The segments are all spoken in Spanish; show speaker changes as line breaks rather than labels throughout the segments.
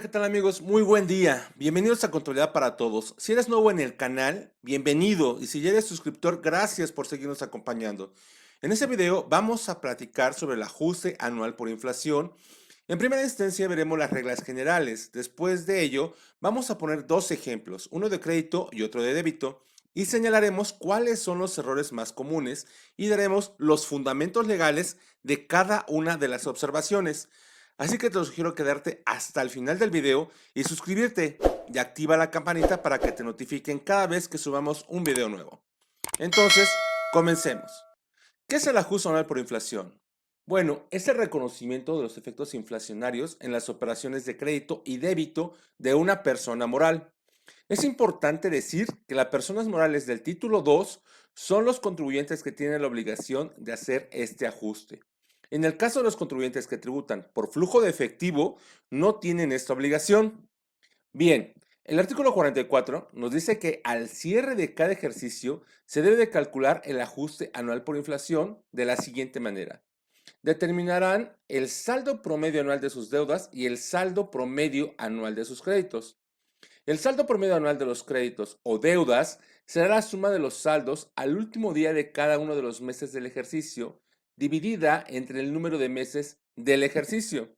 ¿Qué tal amigos? Muy buen día. Bienvenidos a Contabilidad para Todos. Si eres nuevo en el canal, bienvenido. Y si ya eres suscriptor, gracias por seguirnos acompañando. En este video vamos a platicar sobre el ajuste anual por inflación. En primera instancia veremos las reglas generales. Después de ello, vamos a poner dos ejemplos, uno de crédito y otro de débito, y señalaremos cuáles son los errores más comunes y daremos los fundamentos legales de cada una de las observaciones. Así que te sugiero quedarte hasta el final del video y suscribirte y activa la campanita para que te notifiquen cada vez que subamos un video nuevo. Entonces, comencemos. ¿Qué es el ajuste anual por inflación? Bueno, es el reconocimiento de los efectos inflacionarios en las operaciones de crédito y débito de una persona moral. Es importante decir que las personas morales del título 2 son los contribuyentes que tienen la obligación de hacer este ajuste. En el caso de los contribuyentes que tributan por flujo de efectivo, no tienen esta obligación. Bien, el artículo 44 nos dice que al cierre de cada ejercicio se debe de calcular el ajuste anual por inflación de la siguiente manera. Determinarán el saldo promedio anual de sus deudas y el saldo promedio anual de sus créditos. El saldo promedio anual de los créditos o deudas será la suma de los saldos al último día de cada uno de los meses del ejercicio, dividida entre el número de meses del ejercicio.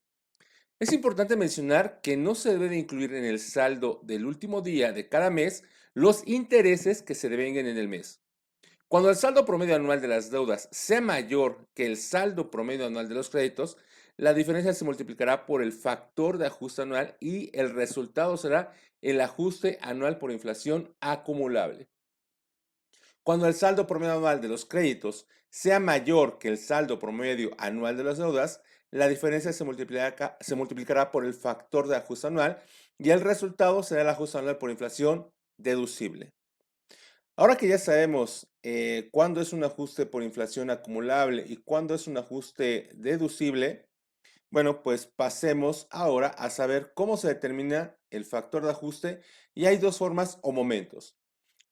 Es importante mencionar que no se debe de incluir en el saldo del último día de cada mes los intereses que se devenguen en el mes. Cuando el saldo promedio anual de las deudas sea mayor que el saldo promedio anual de los créditos, la diferencia se multiplicará por el factor de ajuste anual y el resultado será el ajuste anual por inflación acumulable. Cuando el saldo promedio anual de los créditos sea mayor que el saldo promedio anual de las deudas, la diferencia se multiplicará por el factor de ajuste anual y el resultado será el ajuste anual por inflación deducible. Ahora que ya sabemos cuándo es un ajuste por inflación acumulable y cuándo es un ajuste deducible, bueno, pues pasemos ahora a saber cómo se determina el factor de ajuste y hay dos formas o momentos.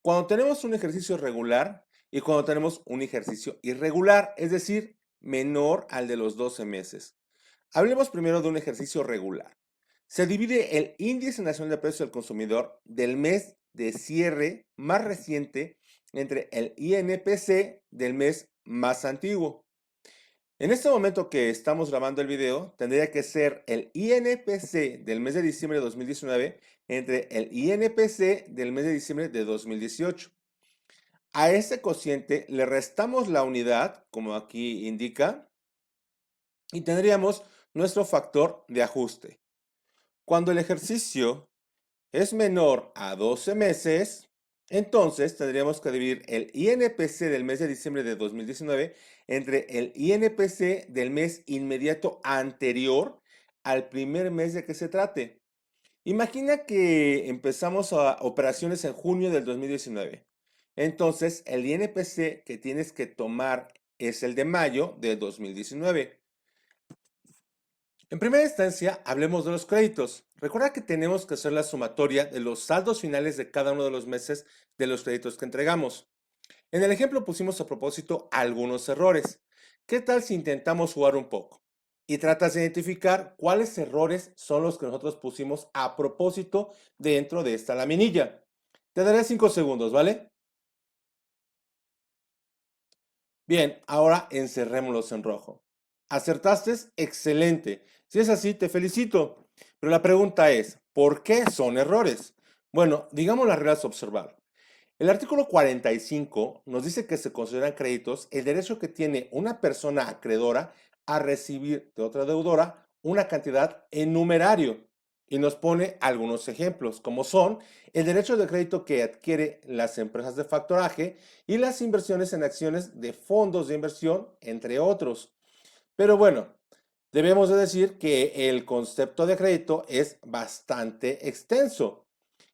Cuando tenemos un ejercicio regular y cuando tenemos un ejercicio irregular, es decir, menor al de los 12 meses. Hablemos primero de un ejercicio regular. Se divide el índice nacional de precios del consumidor del mes de cierre más reciente entre el INPC del mes más antiguo. En este momento que estamos grabando el video, tendría que ser el INPC del mes de diciembre de 2019 entre el INPC del mes de diciembre de 2018. A ese cociente le restamos la unidad, como aquí indica, y tendríamos nuestro factor de ajuste. Cuando el ejercicio es menor a 12 meses, entonces tendríamos que dividir el INPC del mes de diciembre de 2019 entre el INPC del mes inmediato anterior al primer mes de que se trate. Imagina que empezamos operaciones en junio del 2019. Entonces, el INPC que tienes que tomar es el de mayo de 2019. En primera instancia, hablemos de los créditos. Recuerda que tenemos que hacer la sumatoria de los saldos finales de cada uno de los meses de los créditos que entregamos. En el ejemplo pusimos a propósito algunos errores. ¿Qué tal si intentamos jugar un poco? Y tratas de identificar cuáles errores son los que nosotros pusimos a propósito dentro de esta laminilla. Te daré 5 segundos, ¿vale? Bien, ahora encerrémoslos en rojo. ¿Acertaste? Excelente. Si es así, te felicito. Pero la pregunta es, ¿por qué son errores? Bueno, digamos las reglas a observar. El artículo 45 nos dice que se consideran créditos el derecho que tiene una persona acreedora a recibir de otra deudora una cantidad en numerario y nos pone algunos ejemplos, como son el derecho de crédito que adquiere las empresas de factoraje y las inversiones en acciones de fondos de inversión, entre otros. Pero bueno, debemos de decir que el concepto de crédito es bastante extenso.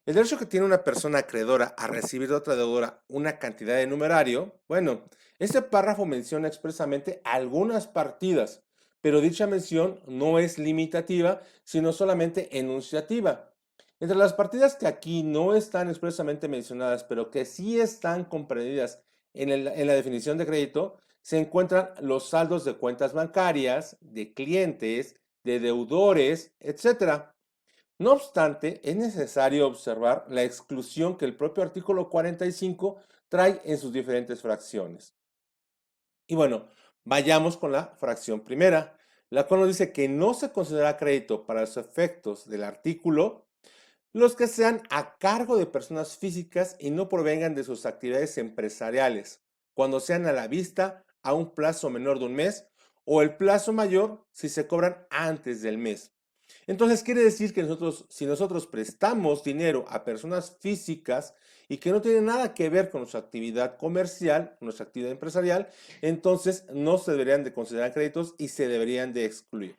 El derecho que tiene una persona acreedora a recibir de otra deudora una cantidad de numerario, bueno, este párrafo menciona expresamente algunas partidas, pero dicha mención no es limitativa, sino solamente enunciativa. Entre las partidas que aquí no están expresamente mencionadas, pero que sí están comprendidas en la definición de crédito, se encuentran los saldos de cuentas bancarias, de clientes, de deudores, etc. No obstante, es necesario observar la exclusión que el propio artículo 45 trae en sus diferentes fracciones. Y bueno, vayamos con la fracción primera, la cual nos dice que no se considera crédito para los efectos del artículo los que sean a cargo de personas físicas y no provengan de sus actividades empresariales, cuando sean a la vista a un plazo menor de un mes o el plazo mayor si se cobran antes del mes. Entonces quiere decir que si nosotros prestamos dinero a personas físicas y que no tienen nada que ver con nuestra actividad comercial, nuestra actividad empresarial, entonces no se deberían de considerar créditos y se deberían de excluir.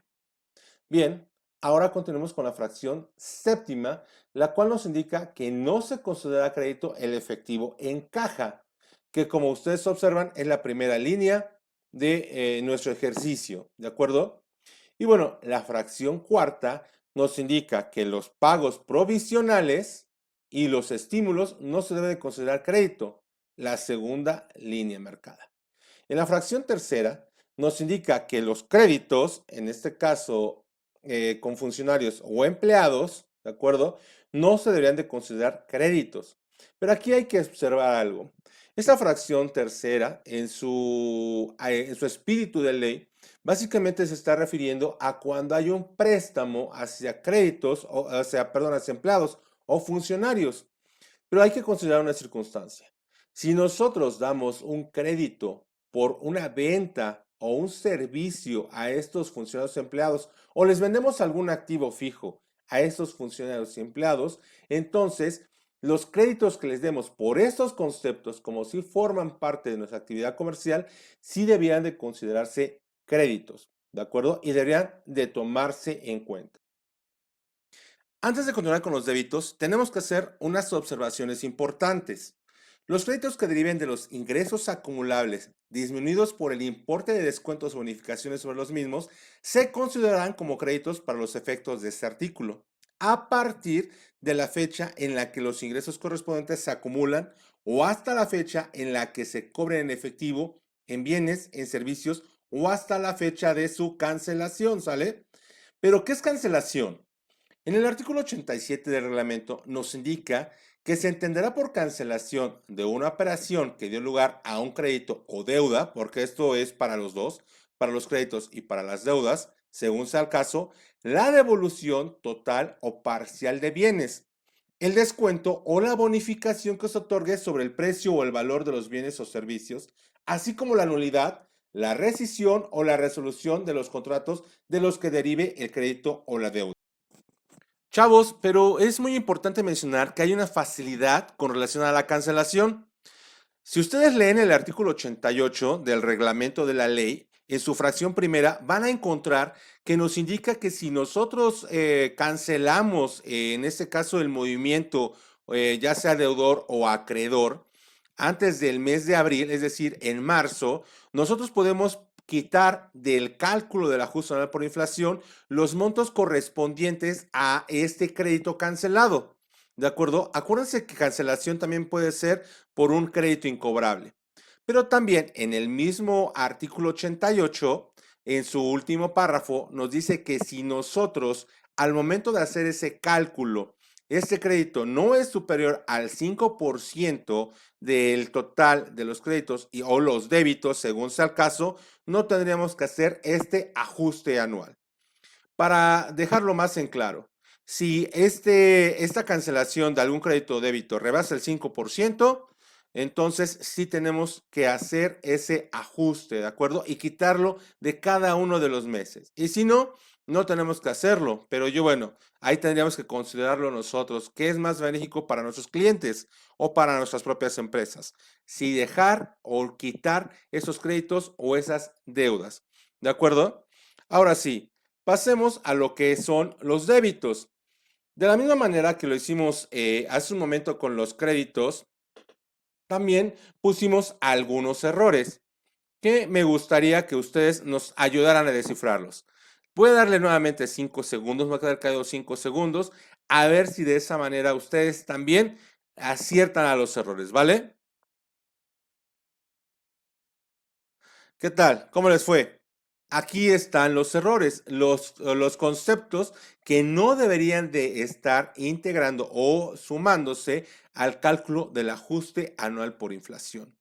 Bien, ahora continuemos con la fracción séptima, la cual nos indica que no se considera crédito el efectivo en caja, que como ustedes observan es la primera línea de nuestro ejercicio, ¿de acuerdo? Y bueno, la fracción cuarta nos indica que los pagos provisionales y los estímulos no se deben considerar crédito, la segunda línea marcada. En la fracción tercera nos indica que los créditos, en este caso con funcionarios o empleados, ¿de acuerdo? No se deberían de considerar créditos. Pero aquí hay que observar algo. Esta fracción tercera, en su espíritu de ley, básicamente se está refiriendo a cuando hay un préstamo hacia créditos, hacia empleados o funcionarios. Pero hay que considerar una circunstancia. Si nosotros damos un crédito por una venta o un servicio a estos funcionarios empleados o les vendemos algún activo fijo a estos funcionarios y empleados, entonces los créditos que les demos por estos conceptos, como si forman parte de nuestra actividad comercial, sí deberían de considerarse créditos, ¿de acuerdo? Y deberían de tomarse en cuenta. Antes de continuar con los débitos, tenemos que hacer unas observaciones importantes. Los créditos que deriven de los ingresos acumulables disminuidos por el importe de descuentos o bonificaciones sobre los mismos se considerarán como créditos para los efectos de este artículo, a partir de la fecha en la que los ingresos correspondientes se acumulan o hasta la fecha en la que se cobren en efectivo, en bienes, en servicios o hasta la fecha de su cancelación, ¿sale? Pero, ¿qué es cancelación? En el artículo 87 del reglamento nos indica que se entenderá por cancelación de una operación que dio lugar a un crédito o deuda, porque esto es para los dos, para los créditos y para las deudas, según sea el caso, la devolución total o parcial de bienes, el descuento o la bonificación que se otorgue sobre el precio o el valor de los bienes o servicios, así como la nulidad, la rescisión o la resolución de los contratos de los que derive el crédito o la deuda. Chavos, pero es muy importante mencionar que hay una facilidad con relación a la cancelación. Si ustedes leen el artículo 88 del reglamento de la ley, en su fracción primera van a encontrar que nos indica que si nosotros cancelamos, en este caso el movimiento, ya sea deudor o acreedor, antes del mes de abril, es decir, en marzo, nosotros podemos quitar del cálculo del ajuste anual por inflación los montos correspondientes a este crédito cancelado. ¿De acuerdo? Acuérdense que cancelación también puede ser por un crédito incobrable. Pero también en el mismo artículo 88, en su último párrafo, nos dice que si nosotros al momento de hacer ese cálculo, este crédito no es superior al 5% del total de los créditos o los débitos, según sea el caso, no tendríamos que hacer este ajuste anual. Para dejarlo más en claro, si esta cancelación de algún crédito o débito rebasa el 5%, entonces sí tenemos que hacer ese ajuste, ¿de acuerdo? Y quitarlo de cada uno de los meses. Y si no, no tenemos que hacerlo. Pero bueno, ahí tendríamos que considerarlo nosotros, qué es más benéfico para nuestros clientes o para nuestras propias empresas. Si dejar o quitar esos créditos o esas deudas, ¿de acuerdo? Ahora sí. Pasemos a lo que son los débitos. De la misma manera que lo hicimos hace un momento con los créditos, también pusimos algunos errores que me gustaría que ustedes nos ayudaran a descifrarlos. Voy a darle nuevamente 5 segundos, me va a quedar caído 5 segundos, a ver si de esa manera ustedes también aciertan a los errores, ¿vale? ¿Qué tal? ¿Cómo les fue? Aquí están los errores, los conceptos que no deberían de estar integrando o sumándose al cálculo del ajuste anual por inflación.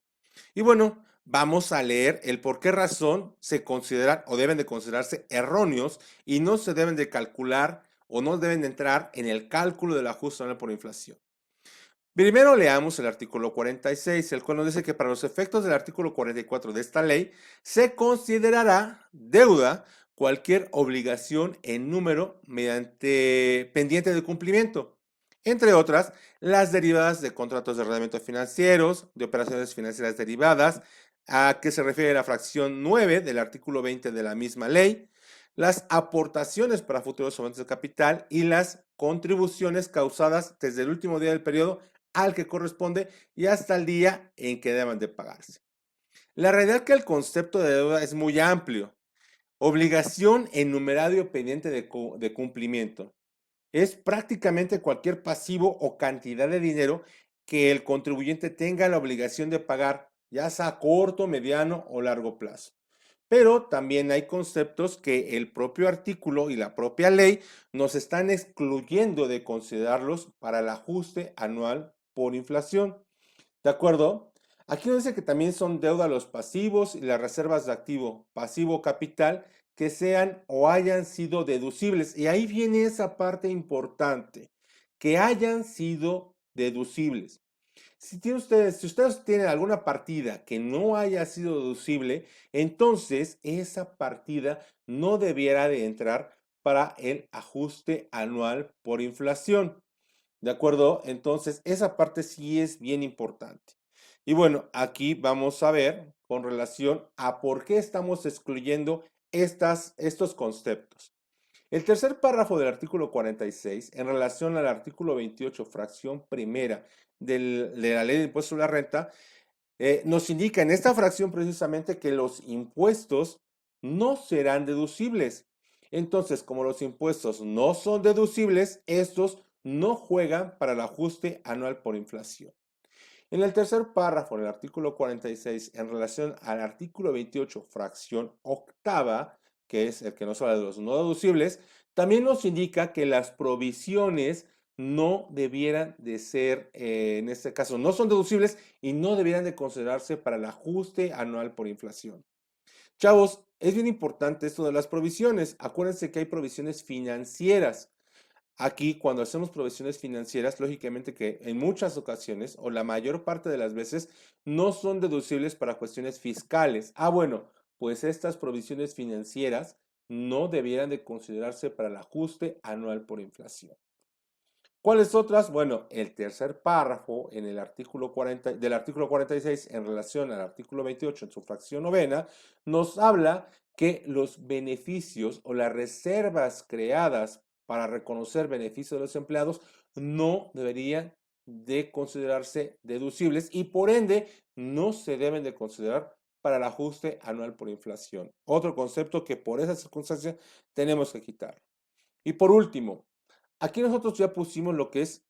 Y bueno, vamos a leer el por qué razón se consideran o deben de considerarse erróneos y no se deben de calcular o no deben de entrar en el cálculo del ajuste anual por inflación. Primero leamos el artículo 46, el cual nos dice que para los efectos del artículo 44 de esta ley se considerará deuda cualquier obligación en número mediante pendiente de cumplimiento, entre otras las derivadas de contratos de arrendamiento financieros, de operaciones financieras derivadas, a que se refiere la fracción 9 del artículo 20 de la misma ley, las aportaciones para futuros aumentos de capital y las contribuciones causadas desde el último día del periodo al que corresponde y hasta el día en que deban de pagarse. La realidad es que el concepto de deuda es muy amplio. Obligación en numerario pendiente de cumplimiento. Es prácticamente cualquier pasivo o cantidad de dinero que el contribuyente tenga la obligación de pagar, ya sea a corto, mediano o largo plazo. Pero también hay conceptos que el propio artículo y la propia ley nos están excluyendo de considerarlos para el ajuste anual por inflación. ¿De acuerdo? Aquí nos dice que también son deuda los pasivos y las reservas de activo, pasivo capital, que sean o hayan sido deducibles. Y ahí viene esa parte importante, que hayan sido deducibles. Si ustedes tienen alguna partida que no haya sido deducible, entonces esa partida no debiera de entrar para el ajuste anual por inflación. ¿De acuerdo? Entonces, esa parte sí es bien importante. Y bueno, aquí vamos a ver con relación a por qué estamos excluyendo estos conceptos. El tercer párrafo del artículo 46, en relación al artículo 28, fracción primera de la ley de impuesto sobre la renta, nos indica en esta fracción precisamente que los impuestos no serán deducibles. Entonces, como los impuestos no son deducibles, estos no juegan para el ajuste anual por inflación. En el tercer párrafo del artículo 46, en relación al artículo 28, fracción octava, que es el que nos habla de los no deducibles, también nos indica que las provisiones no debieran de ser, en este caso, no son deducibles y no debieran de considerarse para el ajuste anual por inflación. Chavos, es bien importante esto de las provisiones. Acuérdense que hay provisiones financieras. Aquí, cuando hacemos provisiones financieras, lógicamente que en muchas ocasiones, o la mayor parte de las veces, no son deducibles para cuestiones fiscales. Bueno, pues estas provisiones financieras no debieran de considerarse para el ajuste anual por inflación. ¿Cuáles otras? Bueno, el tercer párrafo en el artículo 40, del artículo 46 en relación al artículo 28 en su fracción novena, nos habla que los beneficios o las reservas creadas para reconocer beneficios de los empleados no deberían de considerarse deducibles y por ende no se deben de considerar para el ajuste anual por inflación. Otro concepto que por esa circunstancia tenemos que quitar. Y por último, aquí nosotros ya pusimos lo que es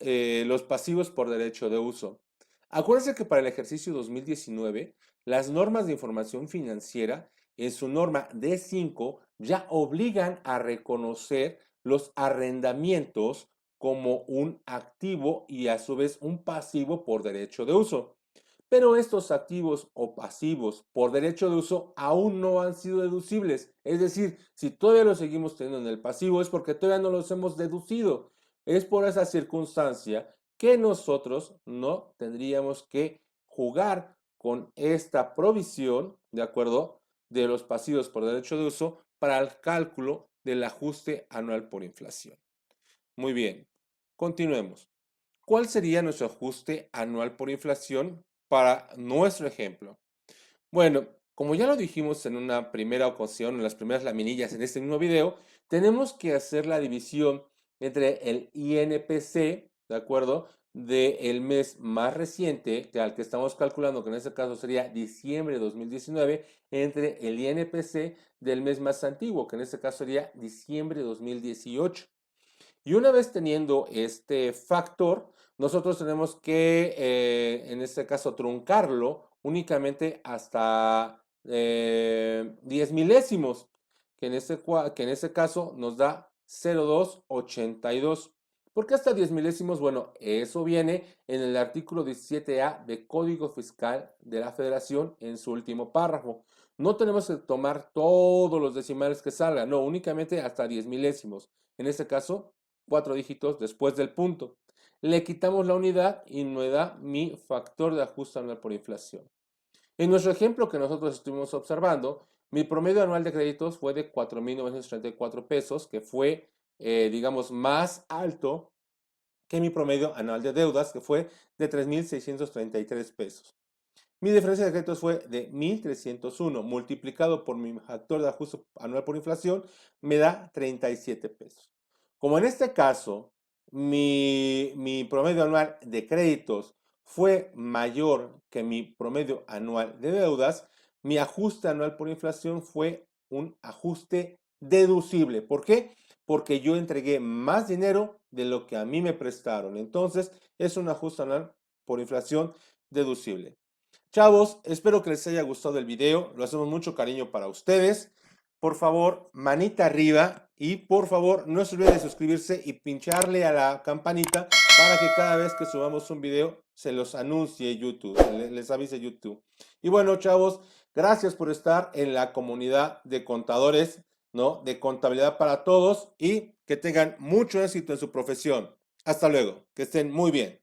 los pasivos por derecho de uso. Acuérdense que para el ejercicio 2019, las normas de información financiera, en su norma D5, ya obligan a reconocer los arrendamientos como un activo y a su vez un pasivo por derecho de uso. Pero estos activos o pasivos por derecho de uso aún no han sido deducibles. Es decir, si todavía los seguimos teniendo en el pasivo es porque todavía no los hemos deducido. Es por esa circunstancia que nosotros no tendríamos que jugar con esta provisión, ¿de acuerdo? De los pasivos por derecho de uso para el cálculo del ajuste anual por inflación. Muy bien, continuemos. ¿Cuál sería nuestro ajuste anual por inflación para nuestro ejemplo? Bueno, como ya lo dijimos en una primera ocasión, en las primeras laminillas en este mismo video, tenemos que hacer la división entre el INPC, ¿de acuerdo? Del mes más reciente, que al que estamos calculando, que en este caso sería diciembre de 2019, entre el INPC del mes más antiguo, que en este caso sería diciembre de 2018. Y una vez teniendo este factor, nosotros tenemos que, en este caso, truncarlo únicamente hasta 10 milésimos. que en este caso nos da 0,282. ¿Por qué hasta 10 milésimos? Bueno, eso viene en el artículo 17A de Código Fiscal de la Federación en su último párrafo. No tenemos que tomar todos los decimales que salgan, no, únicamente hasta 10 milésimos. En este caso, 4 dígitos después del punto. Le quitamos la unidad y me da mi factor de ajuste anual por inflación. En nuestro ejemplo que nosotros estuvimos observando, mi promedio anual de créditos fue de 4,934 pesos, que fue, digamos, más alto que mi promedio anual de deudas, que fue de 3,633 pesos. Mi diferencia de créditos fue de 1,301, multiplicado por mi factor de ajuste anual por inflación, me da 37 pesos. Como en este caso, mi promedio anual de créditos fue mayor que mi promedio anual de deudas, mi ajuste anual por inflación fue un ajuste deducible. ¿Por qué? Porque yo entregué más dinero de lo que a mí me prestaron. Entonces, es un ajuste anual por inflación deducible. Chavos, espero que les haya gustado el video. Lo hacemos mucho cariño para ustedes. Por favor, manita arriba y por favor no se olviden de suscribirse y pincharle a la campanita para que cada vez que subamos un video se los anuncie YouTube, les avise YouTube. Y bueno, chavos, gracias por estar en la comunidad de contadores, ¿no? De contabilidad para todos y que tengan mucho éxito en su profesión. Hasta luego, que estén muy bien.